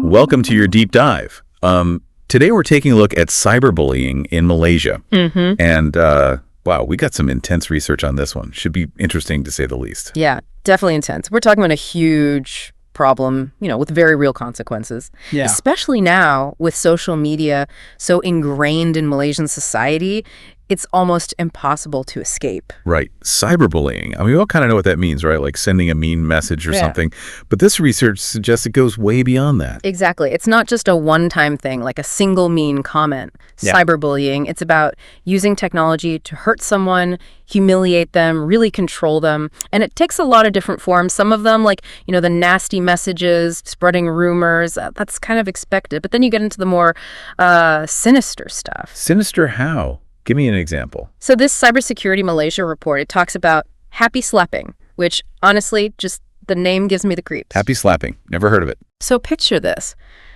Welcome to your deep dive. Today we're taking a look at cyberbullying in Malaysia. And wow, we got some intense research on this one. Should be interesting to say the least. Yeah, definitely intense. We're talking about a huge problem, with very real consequences. Yeah. Especially now with social media so ingrained in Malaysian society, it's almost impossible to escape. Right. Cyberbullying. I mean, we all kind of know what that means, right? Like sending a mean message or something. But this research suggests it goes way beyond that. Exactly. It's not just a one-time thing, like a single mean comment. Cyberbullying, it's about using technology to hurt someone, humiliate them, really control them. And it takes a lot of different forms. Some of them, like, the nasty messages, spreading rumors, that's kind of expected. But then you get into the more sinister stuff. Sinister how? Give me an example. So this Cybersecurity Malaysia report, it talks about happy slapping, which honestly, just the name gives me the creeps. Happy slapping. Never heard of it. So picture this.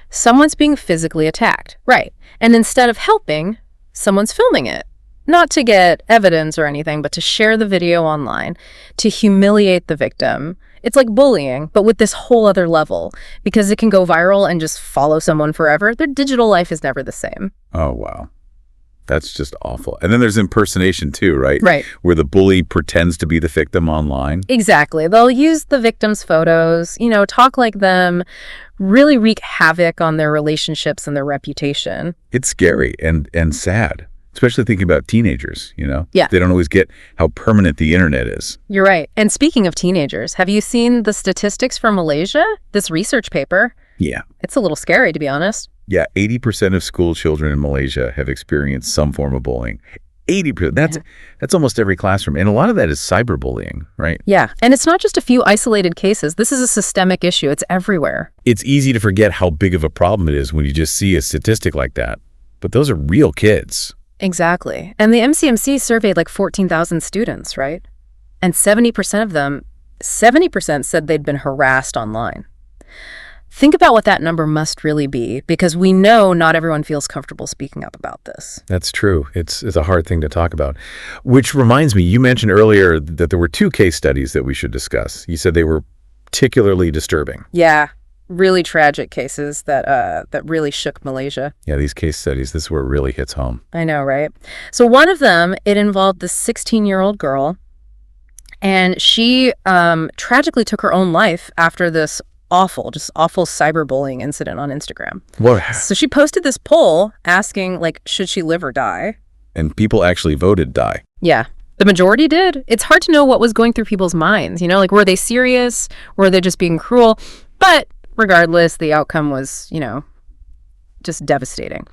Someone's being physically attacked. Right. And instead of helping, someone's filming it. Not to get evidence or anything, but to share the video online, to humiliate the victim. It's like bullying, but with this whole other level, because it can go viral and just follow someone forever. Their digital life is never the same. Oh, wow. That's just awful. And then there's impersonation too, right? Right. Where the bully pretends to be the victim online. Exactly. They'll use the victim's photos, talk like them, really wreak havoc on their relationships and their reputation. It's scary and sad, especially thinking about teenagers, Yeah. They don't always get how permanent the internet is. You're right. And speaking of teenagers, have you seen the statistics from Malaysia? This research paper? Yeah. It's a little scary, to be honest. Yeah, 80% of school children in Malaysia have experienced some form of bullying. 80%. That's almost every classroom. And a lot of that is cyberbullying, right? Yeah. And it's not just a few isolated cases. This is a systemic issue. It's everywhere. It's easy to forget how big of a problem it is when you just see a statistic like that. But those are real kids. Exactly. And the MCMC surveyed like 14,000 students, right? And 70% of them, 70% said they'd been harassed online. Think about what that number must really be, because we know not everyone feels comfortable speaking up about this. That's true. It's a hard thing to talk about. Which reminds me, you mentioned earlier that there were 2 case studies that we should discuss. You said they were particularly disturbing. Yeah, really tragic cases that really shook Malaysia. Yeah, these case studies, this is where it really hits home. I know, right? So one of them, it involved this 16-year-old girl, and she tragically took her own life after this awful cyberbullying incident on Instagram. What? So she posted this poll asking, should she live or die? And people actually voted die. Yeah, the majority did. It's hard to know what was going through people's minds, were they serious? Were they just being cruel? But regardless, the outcome was, just devastating.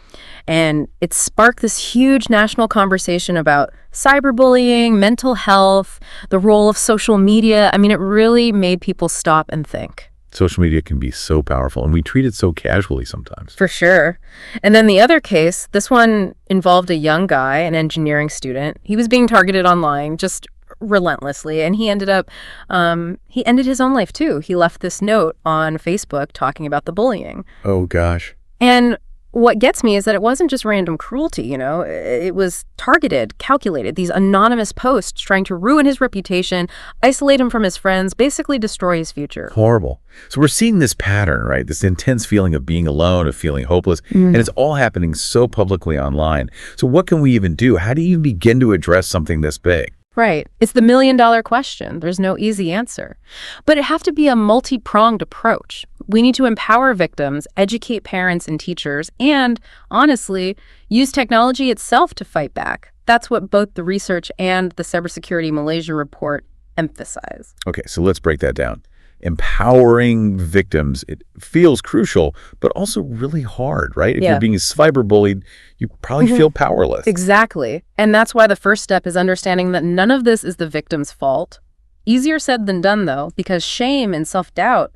And it sparked this huge national conversation about cyberbullying, mental health, the role of social media. I mean, it really made people stop and think. Social media can be so powerful, and we treat it so casually sometimes. For sure. And then the other case, this one involved a young guy, an engineering student. He was being targeted online just relentlessly, and he ended his own life too. He left this note on Facebook talking about the bullying. Oh, gosh. And what gets me is that it wasn't just random cruelty, it was targeted, calculated, these anonymous posts trying to ruin his reputation, isolate him from his friends, basically destroy his future. Horrible. So we're seeing this pattern, right? This intense feeling of being alone, of feeling hopeless, and it's all happening so publicly online. So what can we even do? How do you even begin to address something this big? Right. It's the million-dollar question. There's no easy answer. But it have to be a multi-pronged approach. We need to empower victims, educate parents and teachers, and, honestly, use technology itself to fight back. That's what both the research and the Cybersecurity Malaysia report emphasize. Okay, so let's break that down. Empowering victims, it feels crucial, but also really hard, right? If you're being cyberbullied, you probably feel powerless. Exactly. And that's why the first step is understanding that none of this is the victim's fault. Easier said than done, though, because shame and self-doubt,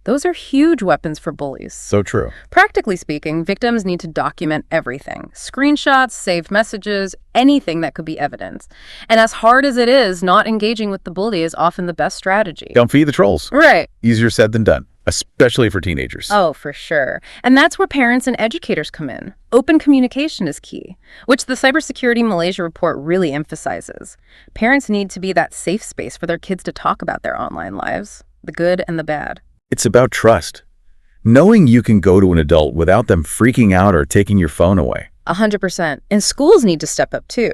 those are huge weapons for bullies. So true. Practically speaking, victims need to document everything. Screenshots, saved messages, anything that could be evidence. And as hard as it is, not engaging with the bully is often the best strategy. Don't feed the trolls. Right. Easier said than done, especially for teenagers. Oh, for sure. And that's where parents and educators come in. Open communication is key, which the Cybersecurity Malaysia report really emphasizes. Parents need to be that safe space for their kids to talk about their online lives, the good and the bad. It's about trust. Knowing you can go to an adult without them freaking out or taking your phone away. 100%. And schools need to step up too.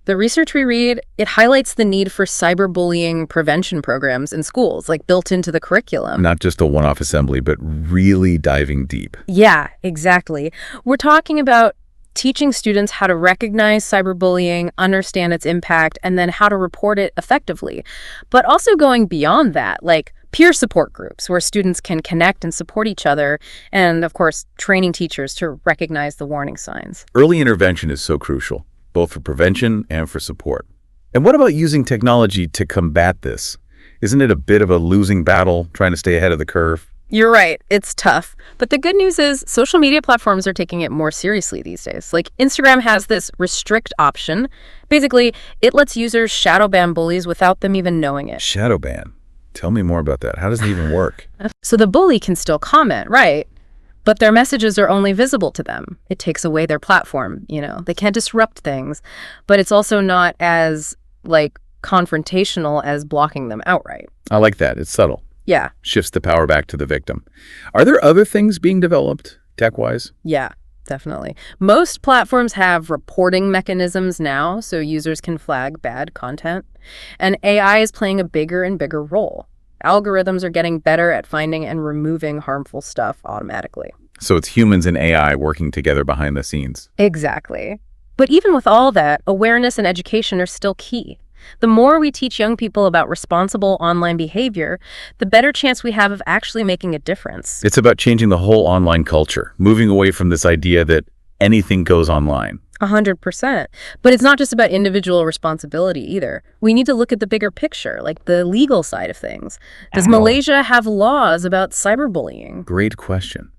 The research we read, it highlights the need for cyberbullying prevention programs in schools, like built into the curriculum. Not just a one-off assembly, but really diving deep. Yeah, exactly. We're talking about teaching students how to recognize cyberbullying, understand its impact, and then how to report it effectively. But also going beyond that, like peer support groups where students can connect and support each other, and of course, training teachers to recognize the warning signs. Early intervention is so crucial, both for prevention and for support. And what about using technology to combat this? Isn't it a bit of a losing battle trying to stay ahead of the curve? You're right. It's tough. But the good news is social media platforms are taking it more seriously these days. Like Instagram has this restrict option. Basically, it lets users shadow ban bullies without them even knowing it. Shadow ban. Tell me more about that. How does it even work? So the bully can still comment, right? But their messages are only visible to them. It takes away their platform, you know. They can't disrupt things. But it's also not as, confrontational as blocking them outright. I like that. It's subtle. Yeah. Shifts the power back to the victim. Are there other things being developed, tech-wise? Yeah, definitely. Most platforms have reporting mechanisms now, so users can flag bad content. And AI is playing a bigger and bigger role. Algorithms are getting better at finding and removing harmful stuff automatically. So it's humans and AI working together behind the scenes. Exactly. But even with all that, awareness and education are still key. The more we teach young people about responsible online behavior, the better chance we have of actually making a difference. It's about changing the whole online culture, moving away from this idea that anything goes online. 100%. But it's not just about individual responsibility either. We need to look at the bigger picture, like the legal side of things. Does Malaysia have laws about cyberbullying? Great question.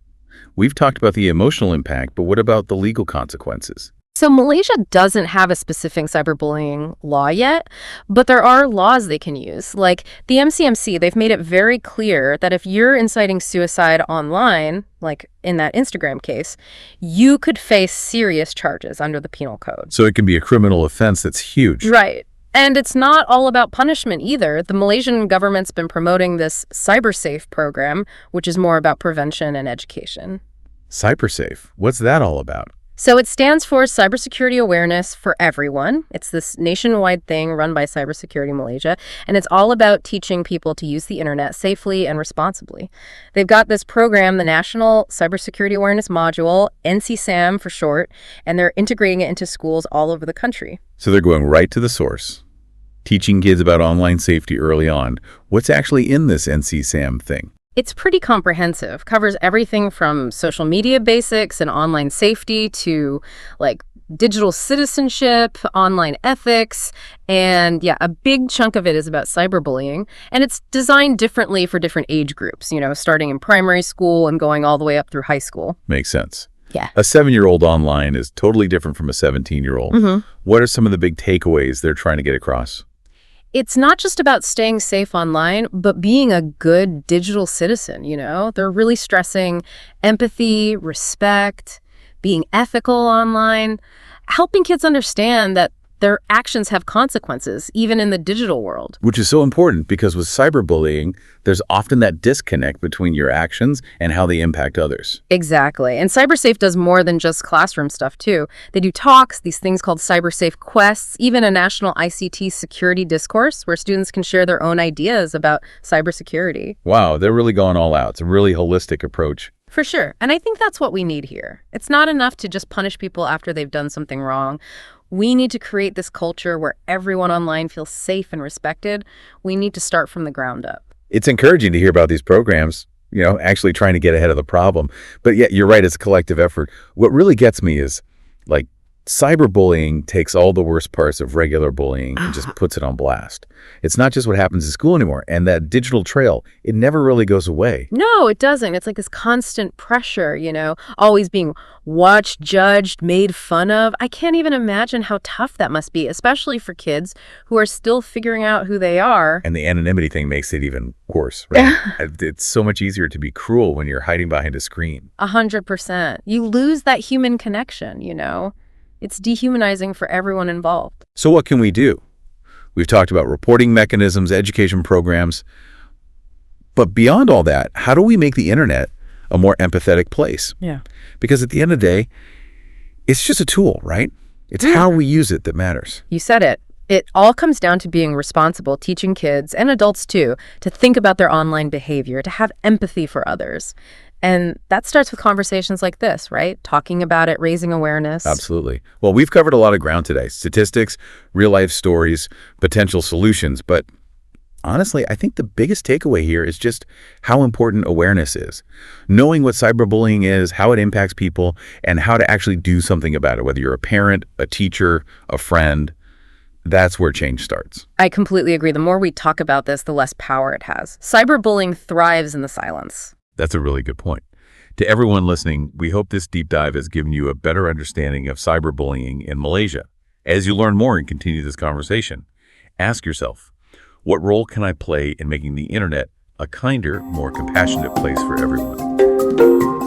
We've talked about the emotional impact, but what about the legal consequences? So Malaysia doesn't have a specific cyberbullying law yet, but there are laws they can use. Like the MCMC, they've made it very clear that if you're inciting suicide online, like in that Instagram case, you could face serious charges under the penal code. So it can be a criminal offense that's huge. Right. And it's not all about punishment either. The Malaysian government's been promoting this CyberSafe program, which is more about prevention and education. CyberSafe, what's that all about? So it stands for Cybersecurity Awareness for Everyone. It's this nationwide thing run by Cybersecurity Malaysia, and it's all about teaching people to use the internet safely and responsibly. They've got this program, the National Cybersecurity Awareness Module, NCSAM for short, and they're integrating it into schools all over the country. So they're going right to the source, teaching kids about online safety early on. What's actually in this NCSAM thing? It's pretty comprehensive, covers everything from social media basics and online safety to digital citizenship, online ethics, and a big chunk of it is about cyberbullying. And it's designed differently for different age groups, starting in primary school and going all the way up through high school. Makes sense. Yeah. A 7-year-old online is totally different from a 17-year-old. Mm-hmm. What are some of the big takeaways they're trying to get across? It's not just about staying safe online, but being a good digital citizen, They're really stressing empathy, respect, being ethical online, helping kids understand that their actions have consequences, even in the digital world. Which is so important because with cyberbullying, there's often that disconnect between your actions and how they impact others. Exactly. And CyberSafe does more than just classroom stuff, too. They do talks, these things called CyberSafe quests, even a national ICT security discourse where students can share their own ideas about cybersecurity. Wow, they're really going all out. It's a really holistic approach. For sure. And I think that's what we need here. It's not enough to just punish people after they've done something wrong. We need to create this culture where everyone online feels safe and respected. We need to start from the ground up. It's encouraging to hear about these programs, actually trying to get ahead of the problem. But yeah, you're right, it's a collective effort. What really gets me is cyberbullying takes all the worst parts of regular bullying and just puts it on blast. It's not just what happens in school anymore. And that digital trail, it never really goes away. No, it doesn't. It's like this constant pressure, always being watched, judged, made fun of. I can't even imagine how tough that must be, especially for kids who are still figuring out who they are. And the anonymity thing makes it even worse, right? It's so much easier to be cruel when you're hiding behind a screen. 100%. You lose that human connection, It's dehumanizing for everyone involved. So what can we do? We've talked about reporting mechanisms, education programs. But beyond all that, how do we make the internet a more empathetic place. Yeah. Because at the end of the day, it's just a tool, right? It's how we use it that matters. You said it. It all comes down to being responsible, teaching kids and adults too, to think about their online behavior, to have empathy for others. And that starts with conversations like this, right? Talking about it, raising awareness. Absolutely. Well, we've covered a lot of ground today. Statistics, real-life stories, potential solutions. But honestly, I think the biggest takeaway here is just how important awareness is. Knowing what cyberbullying is, how it impacts people, and how to actually do something about it, whether you're a parent, a teacher, a friend. That's where change starts. I completely agree. The more we talk about this, the less power it has. Cyberbullying thrives in the silence. That's a really good point. To everyone listening, we hope this deep dive has given you a better understanding of cyberbullying in Malaysia. As you learn more and continue this conversation, ask yourself, what role can I play in making the internet a kinder, more compassionate place for everyone?